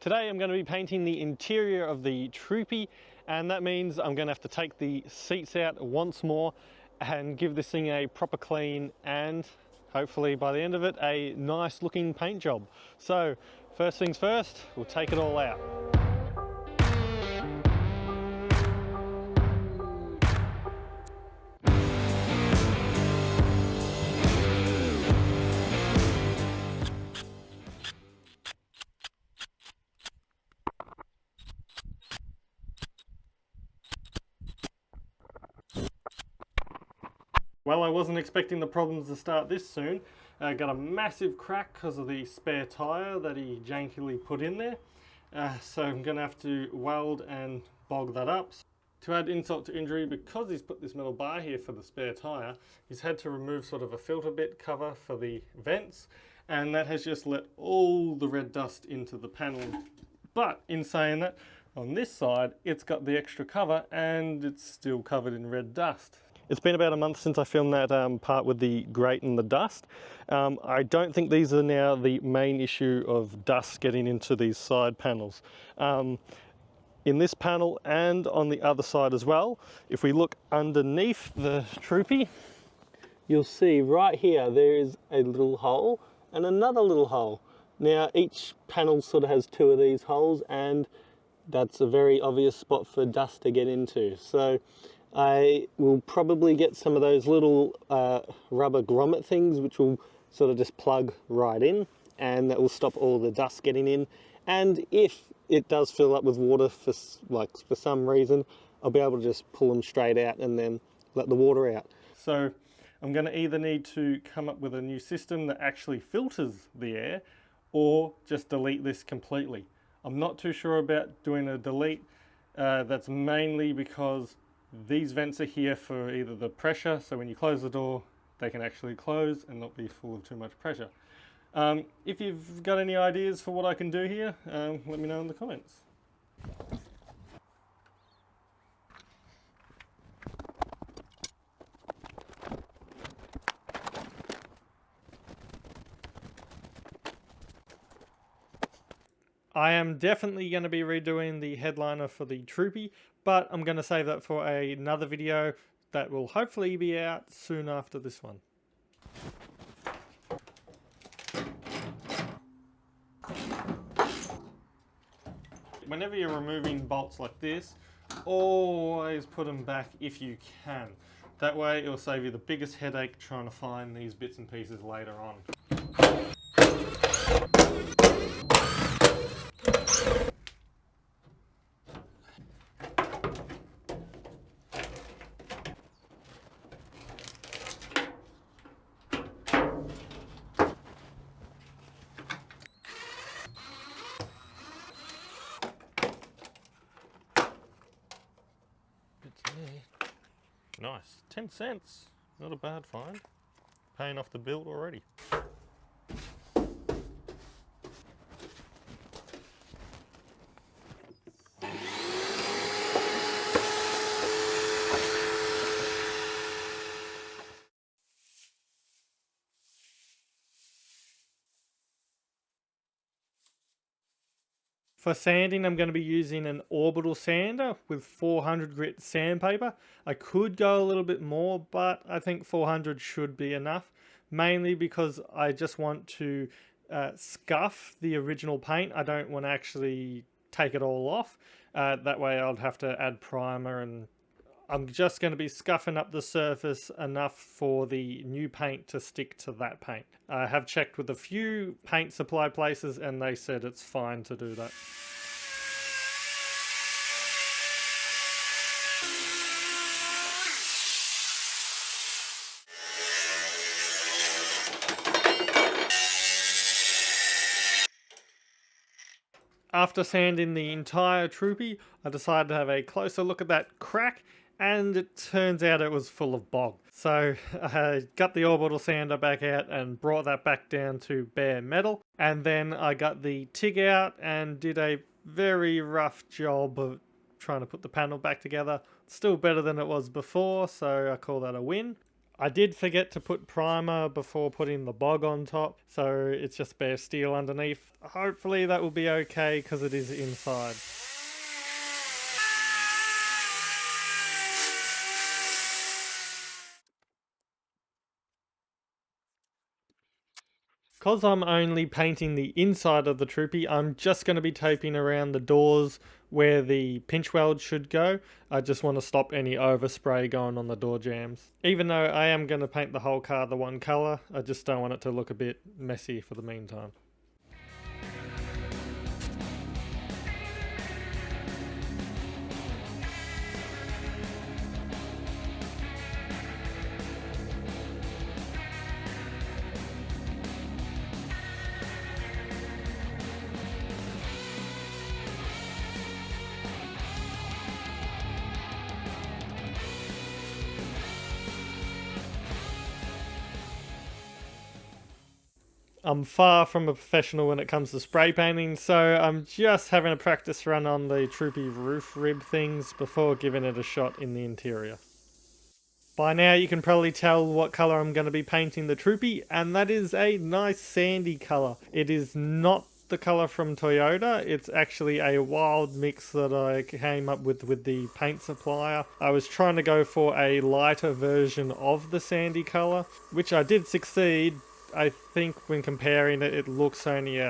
Today I'm going to be painting the interior of the troopy, and that means I'm going to have to take the seats out once more and give this thing a proper clean, and hopefully by the end of it a nice looking paint job. So first things first, we'll take it all out. Well, I wasn't expecting the problems to start this soon. I got a massive crack because of the spare tyre that he jankily put in there. So I'm going to have to weld and bog that up. To add insult to injury, because he's put this metal bar here for the spare tyre, he's had to remove sort of a filter bit cover for the vents, and that has just let all the red dust into the panel. But in saying that, on this side, it's got the extra cover and it's still covered in red dust. It's been about a month since I filmed that part with the grate and the dust. I don't think these are now the main issue of dust getting into these side panels. In this panel and on the other side as well, if we look underneath the troopy, you'll see right here there is a little hole and another little hole. Now each panel sort of has two of these holes, and that's a very obvious spot for dust to get into. So I will probably get some of those little rubber grommet things which will sort of just plug right in, and that will stop all the dust getting in. And if it does fill up with water for some reason, I'll be able to just pull them straight out and then let the water out. So I'm going to either need to come up with a new system that actually filters the air, or just delete this completely. I'm not too sure about doing a delete. That's mainly because these vents are here for either the pressure, so when you close the door they can actually close and not be full of too much pressure. If you've got any ideas for what I can do here, let me know in the comments. I am definitely going to be redoing the headliner for the troopy, but I'm going to save that for another video that will hopefully be out soon after this one. Whenever you're removing bolts like this, always put them back if you can. That way it will save you the biggest headache trying to find these bits and pieces later on. Nice, 10 cents, not a bad find. Paying off the bill already. For sanding, I'm going to be using an orbital sander with 400 grit sandpaper. I could go a little bit more, but I think 400 should be enough, mainly because I just want to scuff the original paint. I don't want to actually take it all off. That way I'd have to add primer, and I'm just going to be scuffing up the surface enough for the new paint to stick to that paint. I have checked with a few paint supply places and they said it's fine to do that. After sanding the entire troopy, I decided to have a closer look at that crack, and it turns out it was full of bog. So I got the orbital sander back out and brought that back down to bare metal, and then I got the TIG out and did a very rough job of trying to put the panel back together. Still better than it was before, so I call that a win. I did forget to put primer before putting the bog on top, so it's just bare steel underneath. Hopefully that will be okay because it is inside. Because I'm only painting the inside of the troopy, I'm just going to be taping around the doors where the pinch weld should go. I just want to stop any overspray going on the door jambs. Even though I am going to paint the whole car the one colour, I just don't want it to look a bit messy for the meantime. I'm far from a professional when it comes to spray painting, so I'm just having a practice run on the troopy roof rib things before giving it a shot in the interior. By now you can probably tell what colour I'm going to be painting the troopy, and that is a nice sandy colour. It is not the colour from Toyota, it's actually a wild mix that I came up with the paint supplier. I was trying to go for a lighter version of the sandy colour, which I did succeed. I think when comparing it, it looks only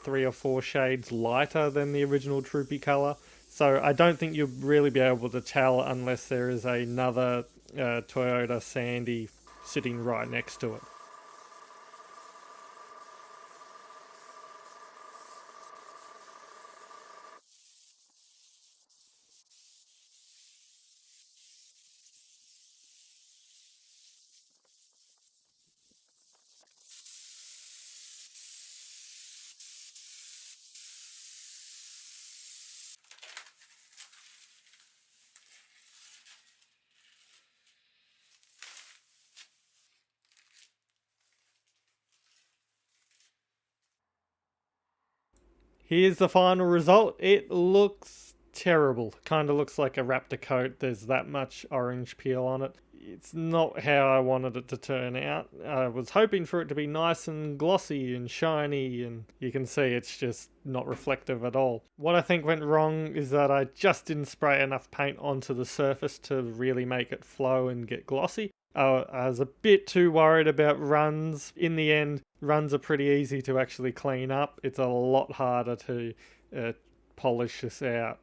3 or 4 shades lighter than the original troopy colour. So I don't think you'll really be able to tell unless there is another Toyota Sandy sitting right next to it. Here's the final result. It looks terrible. Kind of looks like a Raptor coat. There's that much orange peel on it. It's not how I wanted it to turn out. I was hoping for it to be nice and glossy and shiny, and you can see it's just not reflective at all. What I think went wrong is that I just didn't spray enough paint onto the surface to really make it flow and get glossy. I was a bit too worried about runs. In the end, runs are pretty easy to actually clean up. It's a lot harder to polish this out.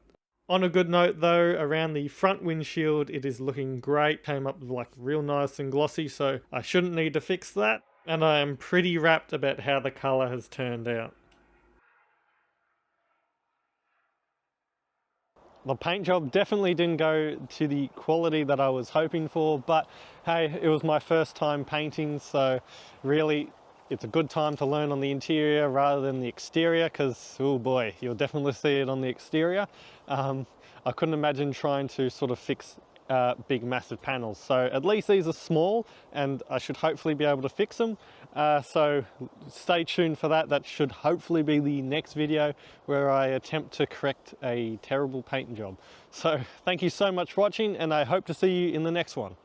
On a good note though, around the front windshield it is looking great. Came up like real nice and glossy, so I shouldn't need to fix that. And I am pretty rapt about how the colour has turned out. The paint job definitely didn't go to the quality that I was hoping for, but hey, it was my first time painting, so really it's a good time to learn on the interior rather than the exterior, because oh boy, you'll definitely see it on the exterior. I couldn't imagine trying to sort of fix big massive panels, so at least these are small and I should hopefully be able to fix them. So stay tuned for that. That should hopefully be the next video where I attempt to correct a terrible paint job. So thank you so much for watching, and I hope to see you in the next one.